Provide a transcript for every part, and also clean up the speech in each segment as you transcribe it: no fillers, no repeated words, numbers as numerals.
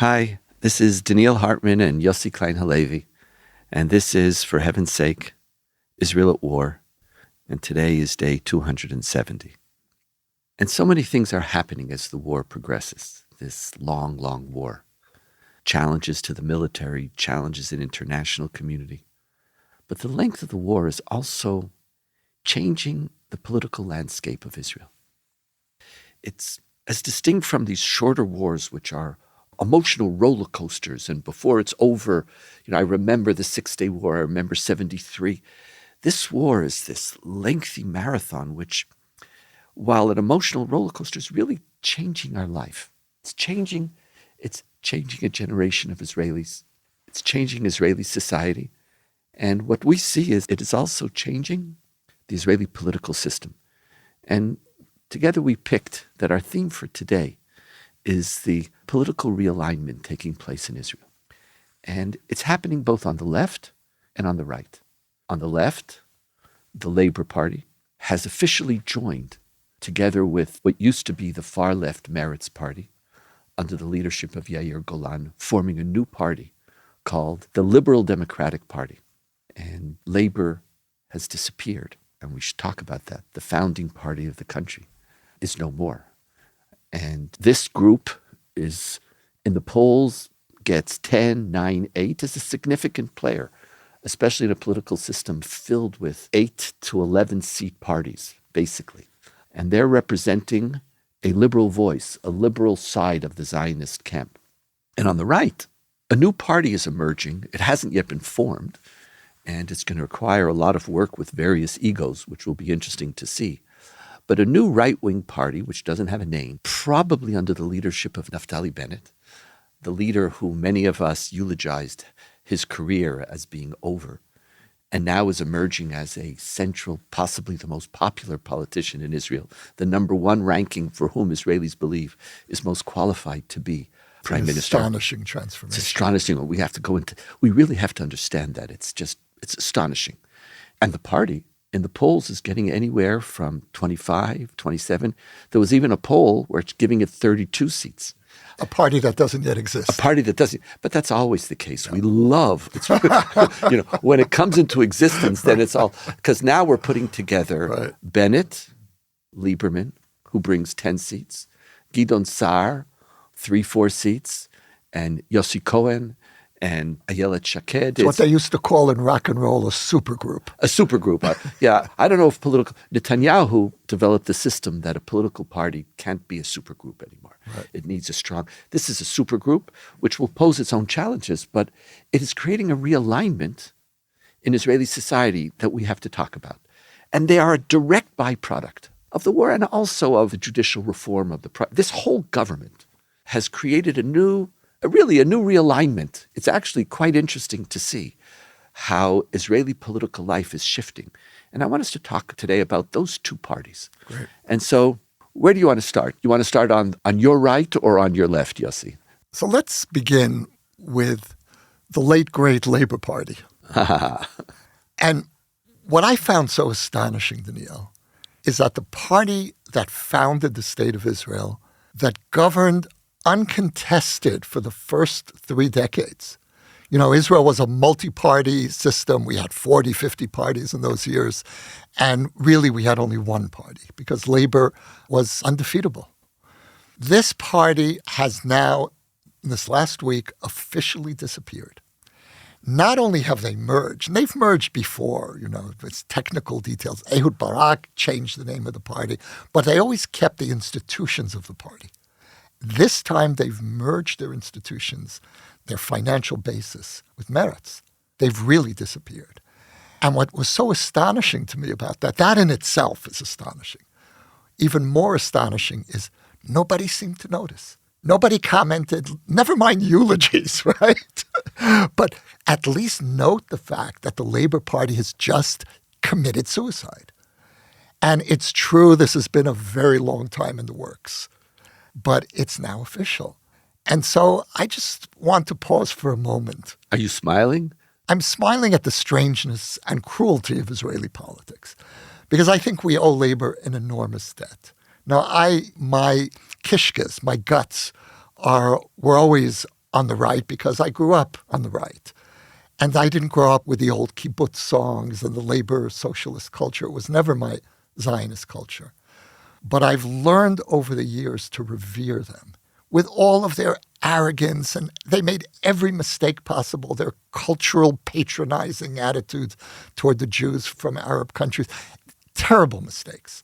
Hi, this is Donniel Hartman and Yossi Klein Halevi, and this is, for heaven's sake, Israel at War, and today is day 270. And so many things are happening as the war progresses, this long, long war. Challenges to the military, challenges in international community. But the length of the war is also changing the political landscape of Israel. It's as distinct from these shorter wars, which are emotional roller coasters, and before it's over, I remember the 6-Day War, I remember 73. This war is this lengthy marathon, which, while an emotional roller coaster, is really changing our life. It's changing a generation of Israelis. It's changing Israeli society. And what we see is it is also changing the Israeli political system. And together we picked that our theme for today is the political realignment taking place in Israel. And it's happening both on the left and on the right. On the left, the Labor Party has officially joined together with what used to be the far-left Meretz party under the leadership of Yair Golan, forming a new party called the Liberal Democratic Party. And Labor has disappeared, and we should talk about that. The founding party of the country is no more. And this group is, in the polls, gets 10, 9, 8, is a significant player, especially in a political system filled with 8 to 11 seat parties, basically. And they're representing a liberal voice, a liberal side of the Zionist camp. And on the right, a new party is emerging. It hasn't yet been formed, and it's going to require a lot of work with various egos, which will be interesting to see. But a new right-wing party, which doesn't have a name, probably under the leadership of Naftali Bennett, the leader who many of us eulogized his career as being over, and now is emerging as a central, possibly the most popular politician in Israel, the number one ranking for whom Israelis believe is most qualified to be prime minister. Astonishing transformation. It's astonishing. We really have to understand that. It's astonishing. And the party in the polls is getting anywhere from 25, 27. There was even a poll where it's giving it 32 seats. A party that doesn't yet exist. A party that doesn't, but that's always the case. Yeah. We love, when it comes into existence, then it's all, because now we're putting together Bennett, Lieberman, who brings 10 seats, Gidon Saar, 3-4 seats, and Yossi Cohen, and Ayelet Shaked. It's what they used to call in rock and roll a supergroup. A supergroup. Yeah. I don't know if Netanyahu developed the system that a political party can't be a supergroup anymore. Right. It needs this is a supergroup, which will pose its own challenges, but it is creating a realignment in Israeli society that we have to talk about. And they are a direct byproduct of the war and also of the judicial reform of this whole government has created a new realignment. It's actually quite interesting to see how Israeli political life is shifting. And I want us to talk today about those two parties. Great. And so where do you want to start? You want to start on your right or on your left, Yossi? So let's begin with the late, great Labor Party. And what I found so astonishing, Donniel, is that the party that founded the State of Israel, that governed uncontested for the first 3 decades. Israel was a multi-party system. We had 40, 50 parties in those years. And really, we had only one party because Labor was undefeatable. This party has now, in this last week, officially disappeared. Not only have they merged, and they've merged before, with technical details. Ehud Barak changed the name of the party, but they always kept the institutions of the party. This time, they've merged their institutions, their financial basis with Meretz. They've really disappeared. And what was so astonishing to me about that in itself is astonishing. Even more astonishing is nobody seemed to notice. Nobody commented, never mind eulogies, right? But at least note the fact that the Labor Party has just committed suicide. And it's true, this has been a very long time in the works. But it's now official. And so I just want to pause for a moment. Are you smiling? I'm smiling at the strangeness and cruelty of Israeli politics because I think we owe Labor an enormous debt. Now, my kishkas, my guts, were always on the right because I grew up on the right. And I didn't grow up with the old kibbutz songs and the labor socialist culture. It was never my Zionist culture. But I've learned over the years to revere them with all of their arrogance, and they made every mistake possible, their cultural patronizing attitudes toward the Jews from Arab countries. Terrible mistakes.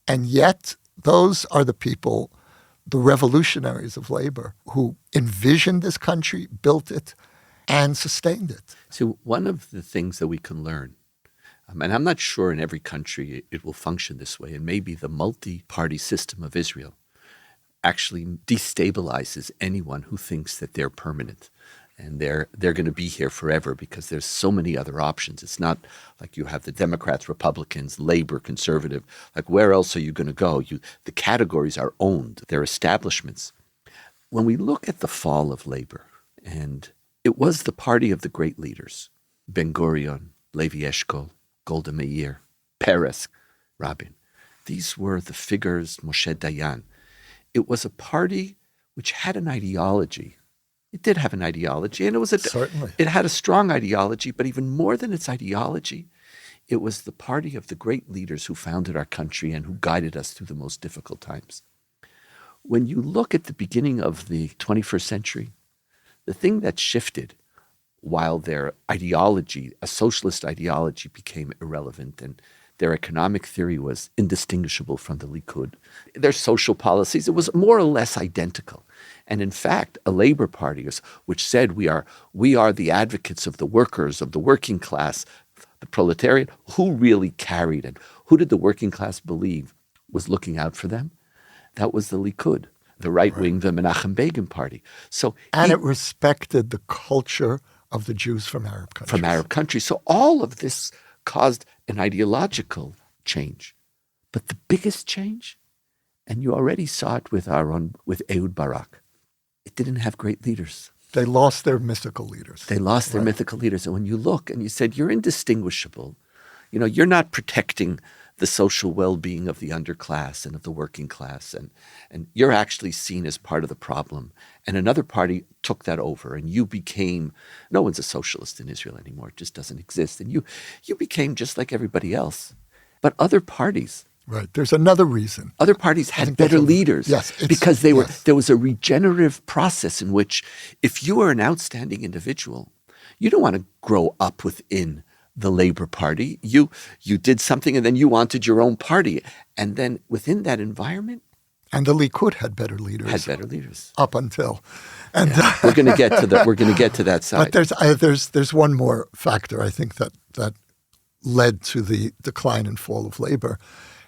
And yet, those are the people, the revolutionaries of labor, who envisioned this country, built it, and sustained it. So one of the things that we can learn, and I'm not sure in every country it will function this way, and maybe the multi-party system of Israel actually destabilizes anyone who thinks that they're permanent and they're going to be here forever because there's so many other options. It's not like you have the Democrats, Republicans, Labor, Conservative. Like, where else are you going to go? The categories are owned. They're establishments. When we look at the fall of labor, and it was the party of the great leaders, Ben-Gurion, Levi Eshkol, Golda Meir, Peres, Rabin. These were the figures, Moshe Dayan. It was a party which had an ideology. It did have an ideology, and Certainly. It had a strong ideology, but even more than its ideology, it was the party of the great leaders who founded our country and who guided us through the most difficult times. When you look at the beginning of the 21st century, the thing that shifted while their ideology, a socialist ideology, became irrelevant and their economic theory was indistinguishable from the Likud. Their social policies, it was more or less identical. And in fact, a labor party which said we are the advocates of the workers, of the working class, the proletariat, who really carried it? Who did the working class believe was looking out for them? That was the Likud, the right wing, the Menachem Begin party. And it respected the culture of the Jews from Arab countries. So all of this caused an ideological change. But the biggest change, and you already saw it with Ehud Barak, it didn't have great leaders. They lost their mythical leaders. Their mythical leaders. And when you look and you said, you're indistinguishable, you're not protecting the social well-being of the underclass and of the working class, and you're actually seen as part of the problem. And another party took that over, and you became, no one's a socialist in Israel anymore, it just doesn't exist. And you became just like everybody else. But other parties, right, there's another reason. Other parties had better leaders. Yes. Because there was a regenerative process in which if you were an outstanding individual, you don't want to grow up within the Labor Party. You did something and then you wanted your own party. And then within that environment. And the Likud had better leaders. Up until. And we're going to get to that side. But there's one more factor, I think, that led to the decline and fall of labor.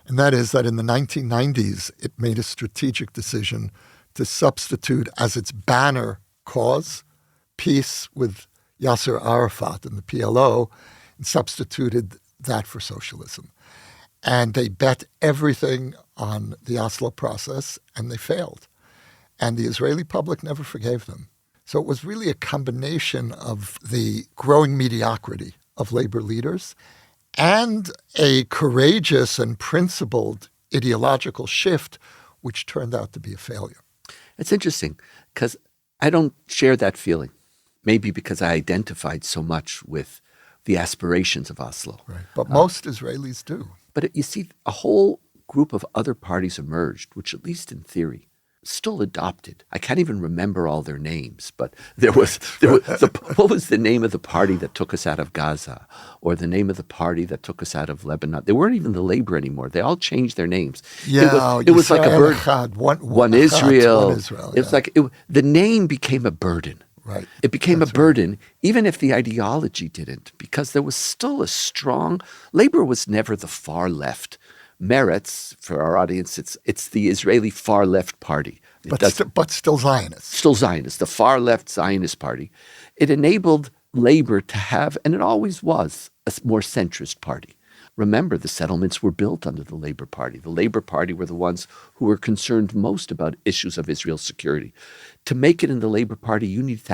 And that is that in the 1990s, it made a strategic decision to substitute as its banner cause peace with Yasser Arafat and the PLO, and substituted that for socialism. And they bet everything on the Oslo process, and they failed. And the Israeli public never forgave them. So it was really a combination of the growing mediocrity of labor leaders and a courageous and principled ideological shift, which turned out to be a failure. It's interesting, because I don't share that feeling. Maybe because I identified so much with the aspirations of Oslo. Right. But most Israelis do. But you see, a whole group of other parties emerged, which at least in theory, still adopted. I can't even remember all their names, but there was what was the name of the party that took us out of Gaza, or the name of the party that took us out of Lebanon? They weren't even the Labor anymore. They all changed their names. Yeah, it was like a burden. One Israel. It was like the name became a burden. Right. It became a burden, even if the ideology didn't, because there was still a strong. Labor was never the far left. Meretz, for our audience, it's the Israeli far left party. But still Zionist. Still Zionist, the far left Zionist party. It enabled labor to have, and it always was, a more centrist party. Remember, the settlements were built under the Labor Party. The Labor Party were the ones who were concerned most about issues of Israel's security. To make it in the Labor Party, you needed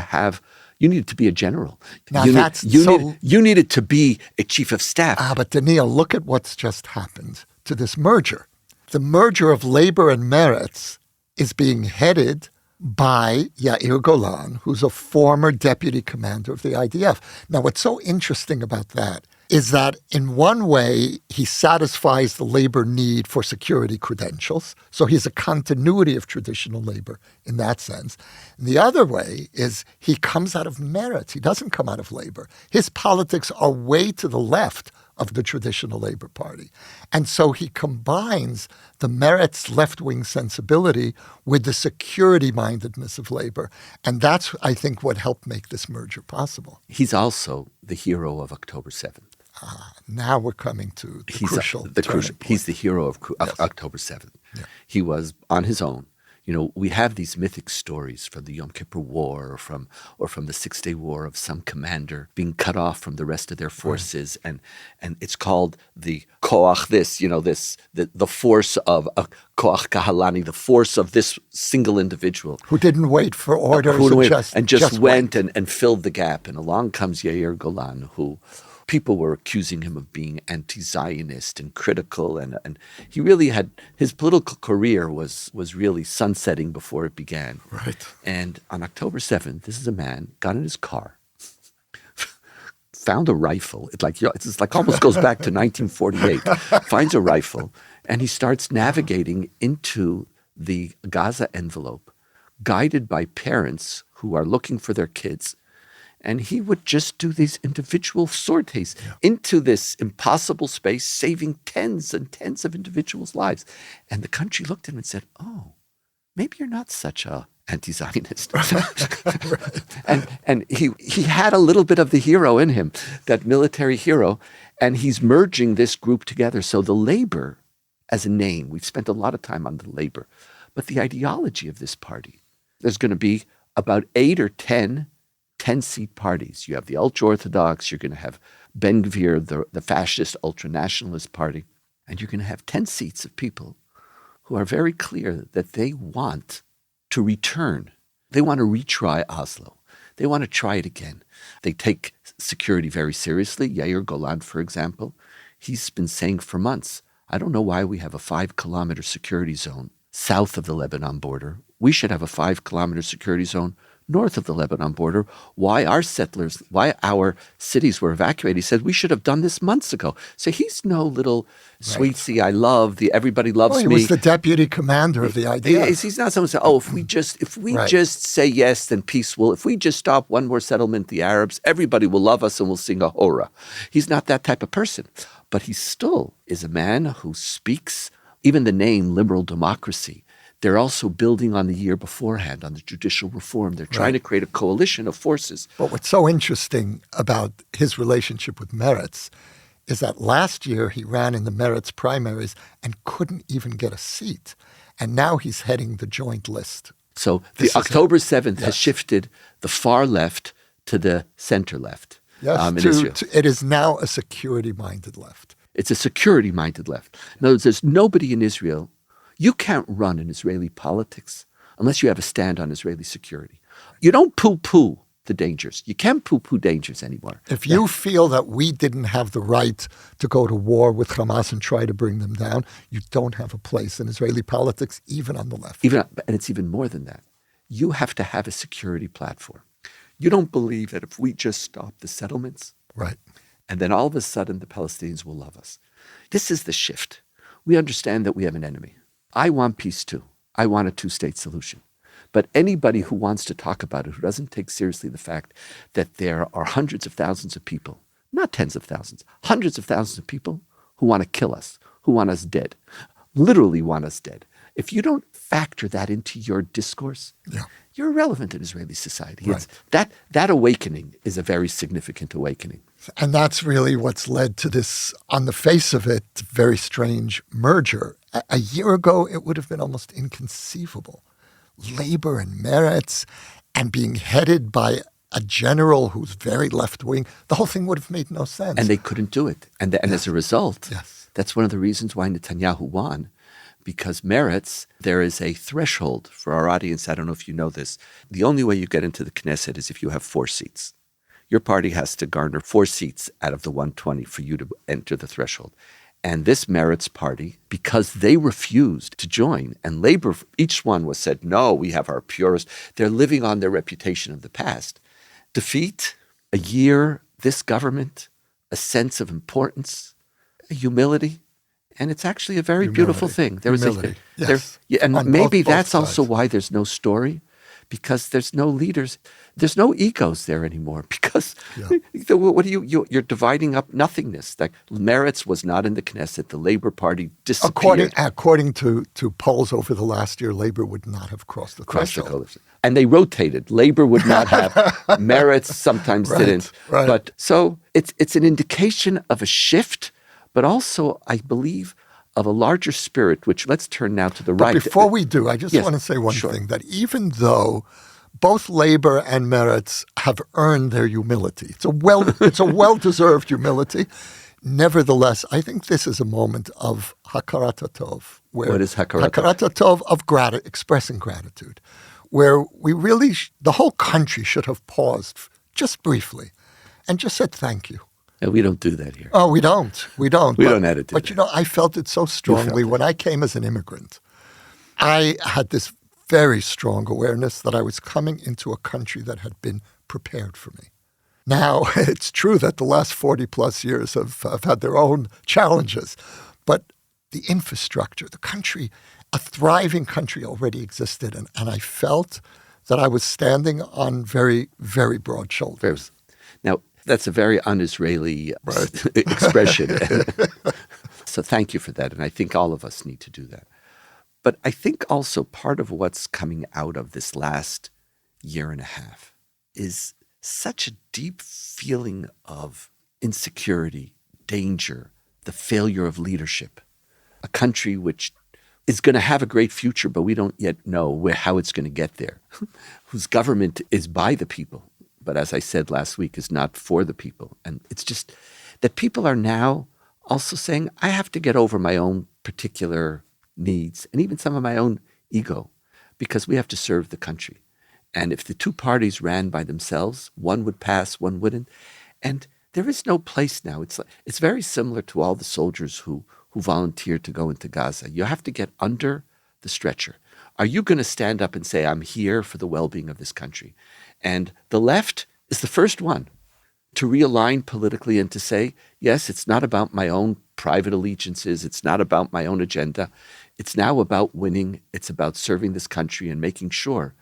to be a general. You needed to be a chief of staff. But Donniel, look at what's just happened to this merger. The merger of Labor and Meretz is being headed by Yair Golan, who's a former deputy commander of the IDF. Now, what's so interesting about that is that in one way, he satisfies the labor need for security credentials. So he's a continuity of traditional labor in that sense. And the other way is he comes out of Meretz. He doesn't come out of labor. His politics are way to the left of the traditional Labor Party. And so he combines the Meretz left-wing sensibility with the security-mindedness of labor. And that's, I think, what helped make this merger possible. He's also the hero of October 7th. Now we're coming to the crucial point. He's the hero of October 7th. Yeah. He was on his own. You know, we have these mythic stories from the Yom Kippur War or from the Six-Day War of some commander being cut off from the rest of their forces, right. and it's called the koach the force of koach kahalani, the force of this single individual who didn't wait for orders and just went and filled the gap. And along comes Yair Golan, who people were accusing him of being anti-Zionist and critical, and he really had his political career was really sunsetting before it began. Right. And on October 7th, this is a man got in his car, found a rifle. It's like almost goes back to 1948. Finds a rifle, and he starts navigating into the Gaza envelope, guided by parents who are looking for their kids. And he would just do these individual sorties into this impossible space, saving tens and tens of individuals' lives. And the country looked at him and said, oh, maybe you're not such a anti-Zionist. Right. And he had a little bit of the hero in him, that military hero, and he's merging this group together. So the labor as a name, we've spent a lot of time on the labor, but the ideology of this party, there's going to be about 8 or 10-seat parties. You have the ultra-Orthodox, you're going to have Ben Gvir, the fascist ultra-nationalist party, and you're going to have 10 seats of people who are very clear that they want to return. They want to retry Oslo. They want to try it again. They take security very seriously. Yair Golan, for example, he's been saying for months, I don't know why we have a 5-kilometer security zone south of the Lebanon border. We should have a 5-kilometer security zone north of the Lebanon border. Why our cities were evacuated. He said, we should have done this months ago. So he's no little sweetie, I love, everybody loves me. He was the deputy commander of the IDF. He's not someone who said, if we just say yes, then peace will. If we just stop one more settlement, the Arabs, everybody will love us and will sing a hora. He's not that type of person. But he still is a man who speaks, even the name liberal democracy. They're also building on the year beforehand, on the judicial reform. They're trying to create a coalition of forces. But what's so interesting about his relationship with Meretz is that last year he ran in the Meretz primaries and couldn't even get a seat. And now he's heading the joint list. So the October 7th has shifted the far left to the center left. Yes, in Israel. It is now a security-minded left. It's a security-minded left. In other words, there's nobody in Israel. You can't run in Israeli politics unless you have a stand on Israeli security. You don't poo-poo the dangers. You can't poo-poo dangers anymore. If you feel that we didn't have the right to go to war with Hamas and try to bring them down, you don't have a place in Israeli politics, even on the left. And it's even more than that. You have to have a security platform. You don't believe that if we just stop the settlements, right, and then all of a sudden the Palestinians will love us. This is the shift. We understand that we have an enemy. I want peace too. I want a 2-state solution. But anybody who wants to talk about it, who doesn't take seriously the fact that there are hundreds of thousands of people, not tens of thousands, hundreds of thousands of people who want to kill us, who want us dead, literally want us dead. If you don't factor that into your discourse, you're irrelevant in Israeli society. Right. That awakening is a very significant awakening. And that's really what's led to this, on the face of it, very strange merger. A year ago, it would have been almost inconceivable. Labor and Meretz, and being headed by a general who's very left-wing, the whole thing would have made no sense. And they couldn't do it. And as a result, that's one of the reasons why Netanyahu won. Because Meretz, there is a threshold for our audience. I don't know if you know this. The only way you get into the Knesset is if you have 4 seats. Your party has to garner 4 seats out of the 120 for you to enter the threshold. And this Meretz party, because they refused to join, and Labor, each one was said, no, we have our purest. They're living on their reputation of the past. Defeat, a year, this government, a sense of importance, a humility. And it's actually a very beautiful thing. Humility, yes. And On maybe both that's also sides. why there's no story, because there's no leaders. There's no egos there anymore, because what are you're dividing up nothingness. Like Meretz was not in the Knesset. The Labor Party disappeared. According to polls over the last year, Labor would not have crossed the threshold. And they rotated. Labor would not have. Meretz sometimes didn't. Right. But so it's an indication of a shift, but also, I believe, of a larger spirit, which let's turn now to the right. But before we do, I just want to say one thing, that even though both Labor and Meretz have earned their humility, it's a well-deserved humility, nevertheless, I think this is a moment of hakarat hatov. What is hakarat hatov? Of expressing gratitude, where we really, the whole country should have paused just briefly and just said thank you. And we don't do that here. Oh, we don't. We don't know how to do But that. I felt it so strongly when I came as an immigrant. I had this very strong awareness that I was coming into a country that had been prepared for me. Now, it's true that the last 40 plus years have had their own challenges, but the infrastructure, the country, a thriving country already existed. And I felt that I was standing on very, very broad shoulders. Now, that's a very un-Israeli expression. So thank you for that. And I think all of us need to do that. But I think also part of what's coming out of this last year and a half is such a deep feeling of insecurity, danger, the failure of leadership. A country which is going to have a great future, but we don't yet know how it's going to get there. Whose government is by the people, but as I said last week, is not for the people. And it's just that people are now also saying, I have to get over my own particular needs and even some of my own ego, because we have to serve the country. And if the two parties ran by themselves, one would pass, one wouldn't. And there is no place now. It's very similar to all the soldiers who volunteered to go into Gaza. You have to get under the stretcher. Are you going to stand up and say, I'm here for the well-being of this country? And the left is the first one to realign politically and to say, yes, it's not about my own private allegiances. It's not about my own agenda. It's now about winning. It's about serving this country and making sure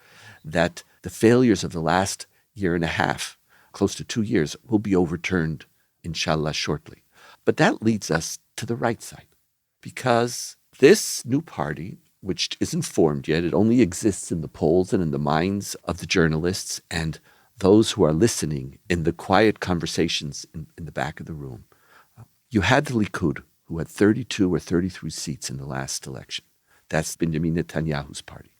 that the failures of the last year and a half, close to 2 years, will be overturned, inshallah, shortly. But that leads us to the right side, because this new party, which isn't formed yet, it only exists in the polls and in the minds of the journalists and those who are listening in the quiet conversations in the back of the room. You had the Likud, who had 32 or 33 seats in the last election. That's Benjamin Netanyahu's party.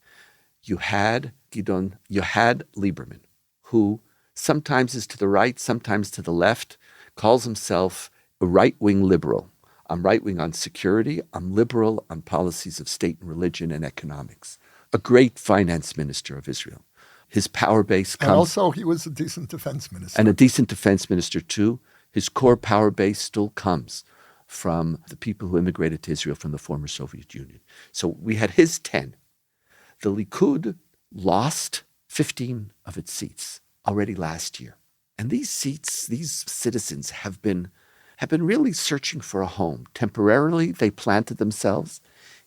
You had Gidon, you had Lieberman, who sometimes is to the right, sometimes to the left, calls himself a right-wing liberal. I'm right-wing on security. I'm liberal on policies of state and religion and economics. A great finance minister of Israel. His power base comes... And also he was a decent defense minister. And a decent defense minister too. His core power base still comes from the people who immigrated to Israel from the former Soviet Union. So we had his 10. The Likud lost 15 of its seats already last year. And these seats, these citizens have been really searching for a home. Temporarily, they planted themselves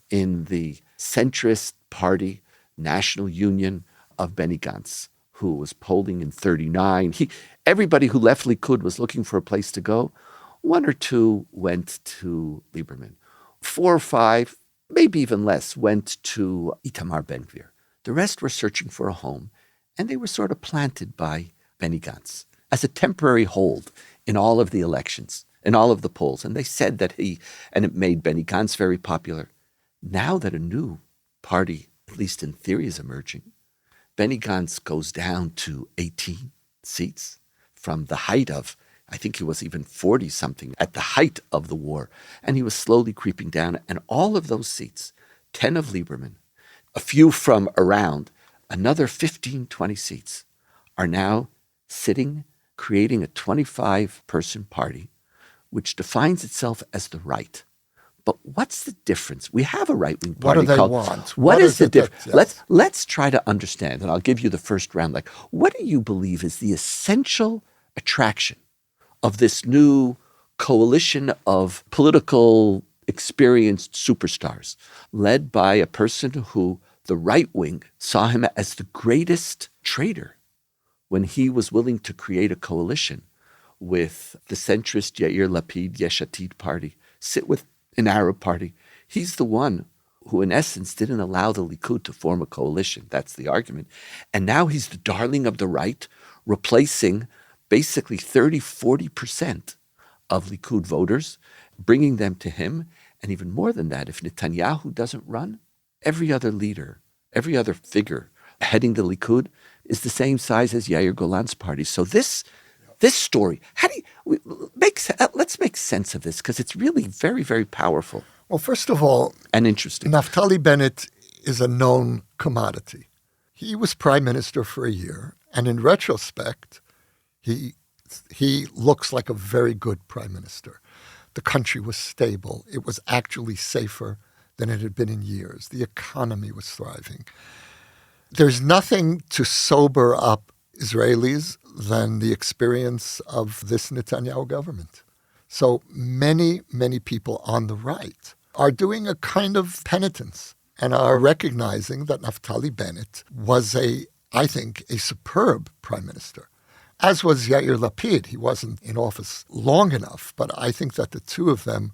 in the centrist party, National Union of Benny Gantz, who was polling in 39. Everybody who left Likud was looking for a place to go. 1 or 2 went to Lieberman. 4 or 5, maybe even less, went to Itamar Ben-Gvir. The rest were searching for a home, and they were sort of planted by Benny Gantz as a temporary hold in all of the elections, in all of the polls. And they said that and it made Benny Gantz very popular. Now that a new party, at least in theory, is emerging, Benny Gantz goes down to 18 seats from the height of, I think he was even 40-something at the height of the war. And he was slowly creeping down. And all of those seats, 10 of Lieberman, a few from around, another 15, 20 seats, are now sitting, creating a 25-person party, which defines itself as the right. But what's the difference? We have a right-wing What party do they called... want? What is the difference? Yes. Let's try to understand, and I'll give you the first round. Like, what do you believe is the essential attraction of this new coalition of political experienced superstars, led by a person who the right wing saw him as the greatest traitor when he was willing to create a coalition with the centrist Yair Lapid Yesh Atid party, sit with an Arab party? He's the one who, in essence, didn't allow the Likud to form a coalition. That's the argument. And now he's the darling of the right, replacing basically 30-40% of Likud voters, bringing them to him. And even more than that, if Netanyahu doesn't run, every other leader, every other figure heading the Likud is the same size as Yair Golan's party. So this story, let's make sense of this, because it's really very, very powerful. Well, first of all, and interesting. Naftali Bennett is a known commodity. He was prime minister for a year, and in retrospect, he looks like a very good prime minister. The country was stable. It was actually safer than it had been in years. The economy was thriving. There's nothing to sober up Israelis than the experience of this Netanyahu government. So many, many people on the right are doing a kind of penitence and are recognizing that Naftali Bennett was I think, a superb prime minister, as was Yair Lapid. He wasn't in office long enough, but I think that the two of them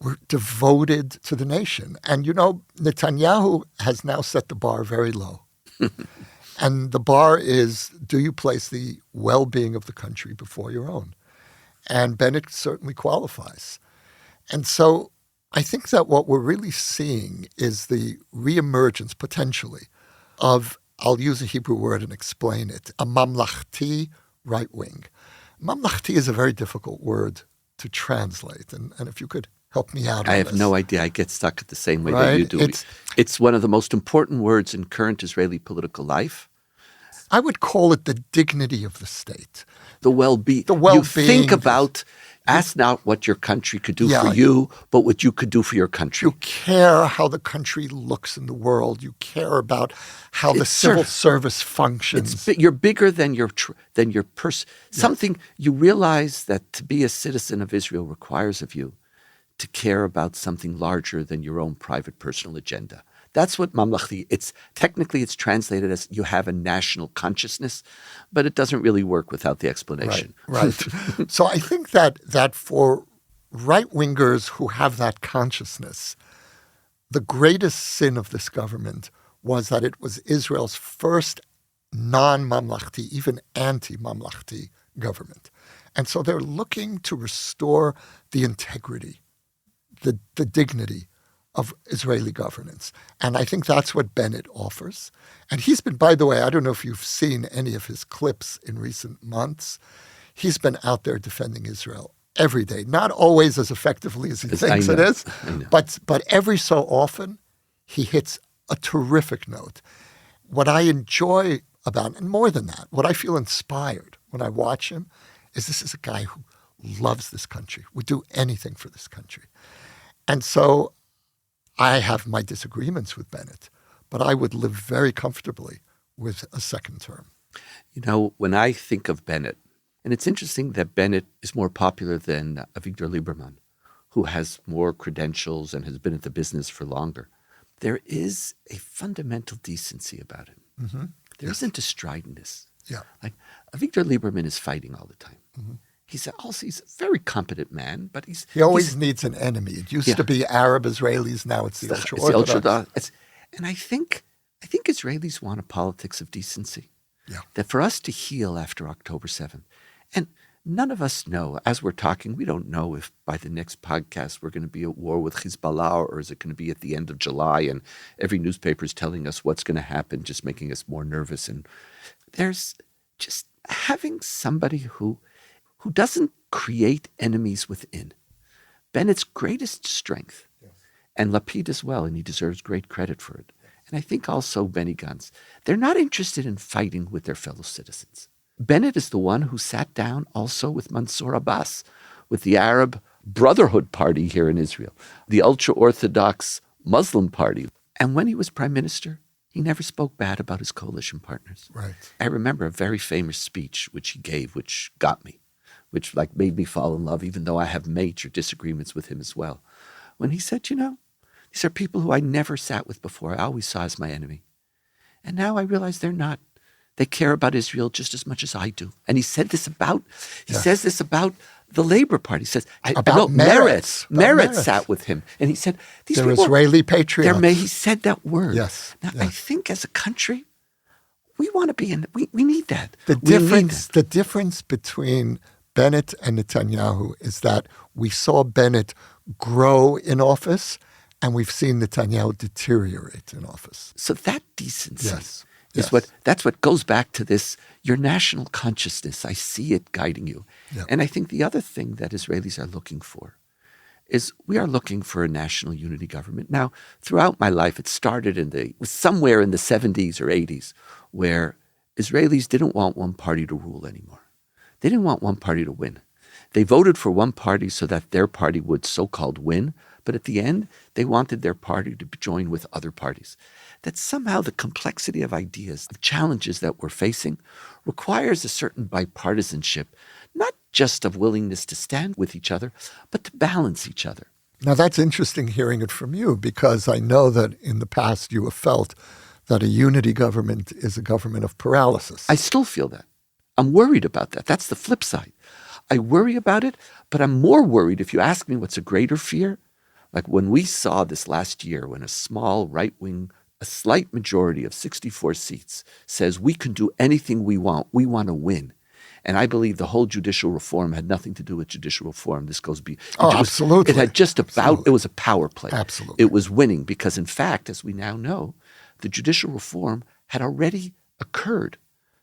were devoted to the nation. And, Netanyahu has now set the bar very low. And the bar is, do you place the well-being of the country before your own? And Bennett certainly qualifies. And so I think that what we're really seeing is the reemergence, potentially, of, I'll use a Hebrew word and explain it, a mamlachti right wing. Mamlachti is a very difficult word to translate. And if you could help me out on I have this. no idea. I get stuck at the same way Right? that you do. It's one of the most important words in current Israeli political life. I would call it the dignity of the state. The well-being. The well-being. You think about, ask not what your country could do for you, but what you could do for your country. You care how the country looks in the world. You care about how the civil service functions. You're bigger than your person. Something you realize that to be a citizen of Israel requires of you to care about something larger than your own private personal agenda. That's what mamlachti, it's translated as you have a national consciousness, but it doesn't really work without the explanation. Right. So I think that for right-wingers who have that consciousness, the greatest sin of this government was that it was Israel's first non-mamlachti, even anti-mamlachti government. And so they're looking to restore the integrity, the dignity of Israeli governance. And I think that's what Bennett offers. And he's been, by the way, I don't know if you've seen any of his clips in recent months, he's been out there defending Israel every day, not always as effectively as he thinks it is, but every so often he hits a terrific note. What I enjoy about, and more than that, what I feel inspired when I watch him is this is a guy who loves this country, would do anything for this country. And so I have my disagreements with Bennett, but I would live very comfortably with a second term. When I think of Bennett, and it's interesting that Bennett is more popular than Avigdor Lieberman, who has more credentials and has been at the business for longer. There is a fundamental decency about him. Mm-hmm. There isn't a stridentness. Yeah. Like Avigdor Lieberman is fighting all the time. Mm-hmm. He's a very competent man, but he always needs an enemy. It used to be Arab Israelis, now it's the ultra-Orthodox. And I think Israelis want a politics of decency. Yeah. That for us to heal after October 7th, and none of us know, as we're talking, we don't know if by the next podcast we're going to be at war with Hezbollah, or is it going to be at the end of July and every newspaper is telling us what's going to happen, just making us more nervous. And there's just having somebody who doesn't create enemies within. Bennett's greatest strength, and Lapid as well, and he deserves great credit for it. And I think also Benny Gantz, they're not interested in fighting with their fellow citizens. Bennett is the one who sat down also with Mansour Abbas, with the Arab Brotherhood Party here in Israel, the ultra-Orthodox Muslim party. And when he was prime minister, he never spoke bad about his coalition partners. Right. I remember a very famous speech which he gave, which got me, which like made me fall in love, even though I have major disagreements with him as well. When he said, these are people who I never sat with before. I always saw as my enemy. And now I realize they're not. They care about Israel just as much as I do. And he said this about, says this about the Labor Party. He says, Meretz. Meretz sat with him. And he said, these they're people, Israeli patriots. he said that word. Yes. Now, I think as a country, we want to be in, we need that. The difference between Bennett and Netanyahu is that we saw Bennett grow in office and we've seen Netanyahu deteriorate in office. So that decency. Yes. That's what goes back to this, your national consciousness. I see it guiding you. Yeah. And I think the other thing that Israelis are looking for is we are looking for a national unity government. Now, throughout my life, it started somewhere in the 70s or 80s where Israelis didn't want one party to rule anymore. They didn't want one party to win. They voted for one party so that their party would so-called win, but at the end, they wanted their party to join with other parties. That somehow the complexity of ideas, of challenges that we're facing, requires a certain bipartisanship, not just of willingness to stand with each other, but to balance each other. Now, that's interesting hearing it from you, because I know that in the past you have felt that a unity government is a government of paralysis. I still feel that. I'm worried about that. That's the flip side. I worry about it, but I'm more worried if you ask me what's a greater fear. Like when we saw this last year, when a small right-wing, a slight majority of 64 seats says we can do anything we want to win. And I believe the whole judicial reform had nothing to do with judicial reform. This goes beyond. Absolutely. It had just about, it was a power play. Absolutely. It was winning because, in fact, as we now know, the judicial reform had already occurred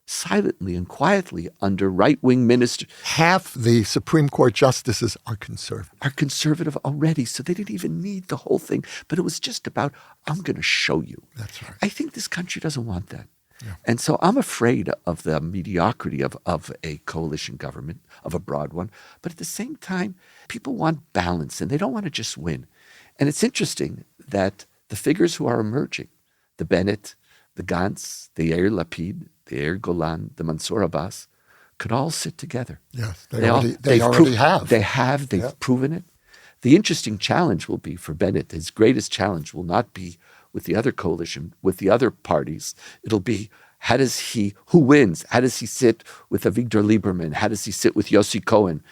silently and quietly under right-wing ministers. Half the Supreme Court justices are conservative already, so they didn't even need the whole thing. But it was just about, I'm going to show you. That's right. I think this country doesn't want that. Yeah. And so I'm afraid of the mediocrity of a coalition government, of a broad one. But at the same time, people want balance, and they don't want to just win. And it's interesting that the figures who are emerging, the Bennett, the Gantz, the Yair Lapid, the Yair Golan, the Mansour Abbas, could all sit together. Yes, they already have. They've proven it. The interesting challenge will be for Bennett, his greatest challenge will not be with the other coalition, with the other parties. It'll be, who wins? How does he sit with Avigdor Lieberman? How does he sit with Yossi Cohen?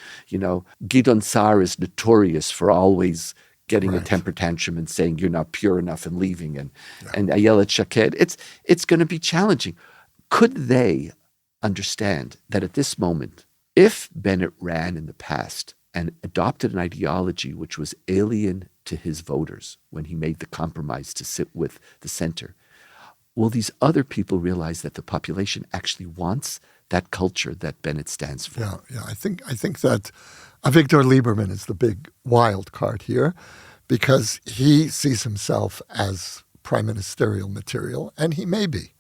Gideon Sa'ar is notorious for always getting a temper tantrum and saying you're not pure enough and leaving. And Ayelet Shaked, it's going to be challenging. Could they understand that at this moment, if Bennett ran in the past and adopted an ideology which was alien to his voters when he made the compromise to sit with the center, will these other people realize that the population actually wants that culture that Bennett stands for? Yeah. I think that Avigdor Lieberman is the big wild card here, because he sees himself as prime ministerial material, and he may be.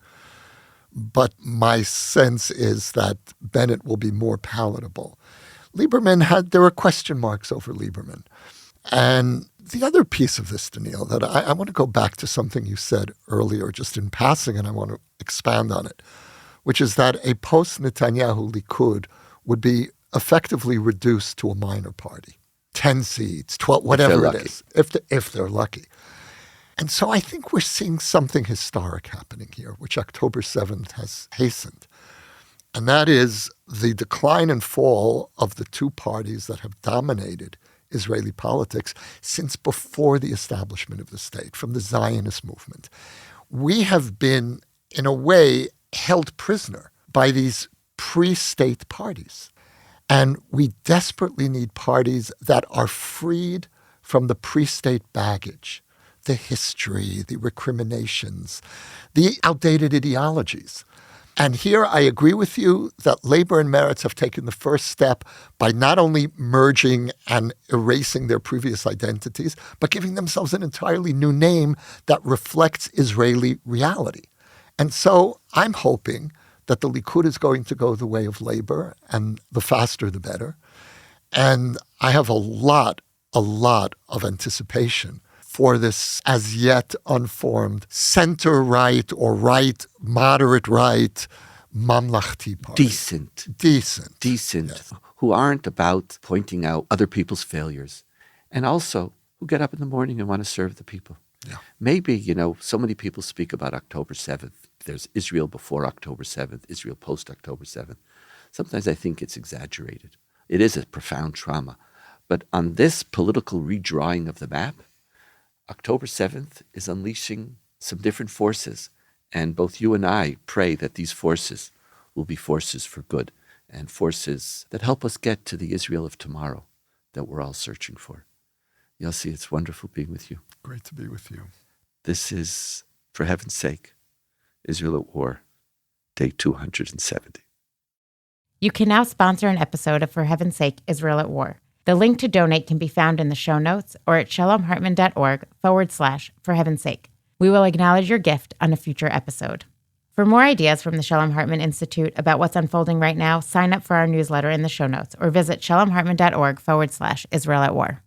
But my sense is that Bennett will be more palatable. There were question marks over Lieberman. And the other piece of this, Donniel, that I want to go back to something you said earlier, just in passing, and I want to expand on it, which is that a post-Netanyahu Likud would be effectively reduced to a minor party, 10 seats, 12, whatever it is, if they're lucky. And so I think we're seeing something historic happening here, which October 7th has hastened. And that is the decline and fall of the two parties that have dominated Israeli politics since before the establishment of the state, from the Zionist movement. We have been, in a way, held prisoner by these pre-state parties. And we desperately need parties that are freed from the pre-state baggage, the history, the recriminations, the outdated ideologies. And here I agree with you that Labor and Meretz have taken the first step by not only merging and erasing their previous identities, but giving themselves an entirely new name that reflects Israeli reality. And so I'm hoping that the Likud is going to go the way of Labor, and the faster the better. And I have a lot of anticipation for this as yet unformed center-right or right, moderate-right Mamlachti party. Decent. Yes. Who aren't about pointing out other people's failures, and also who get up in the morning and want to serve the people. Yeah. Maybe, so many people speak about October 7th. There's Israel before October 7th, Israel post-October 7th. Sometimes I think it's exaggerated. It is a profound trauma. But on this political redrawing of the map, October 7th is unleashing some different forces. And both you and I pray that these forces will be forces for good and forces that help us get to the Israel of tomorrow that we're all searching for. Yossi, it's wonderful being with you. Great to be with you. This is, for heaven's sake, Israel at War, day 270. You can now sponsor an episode of For Heaven's Sake, Israel at War. The link to donate can be found in the show notes or at shalomhartman.org/for heaven's sake. We will acknowledge your gift on a future episode. For more ideas from the Shalom Hartman Institute about what's unfolding right now, sign up for our newsletter in the show notes or visit shalomhartman.org/Israel at War.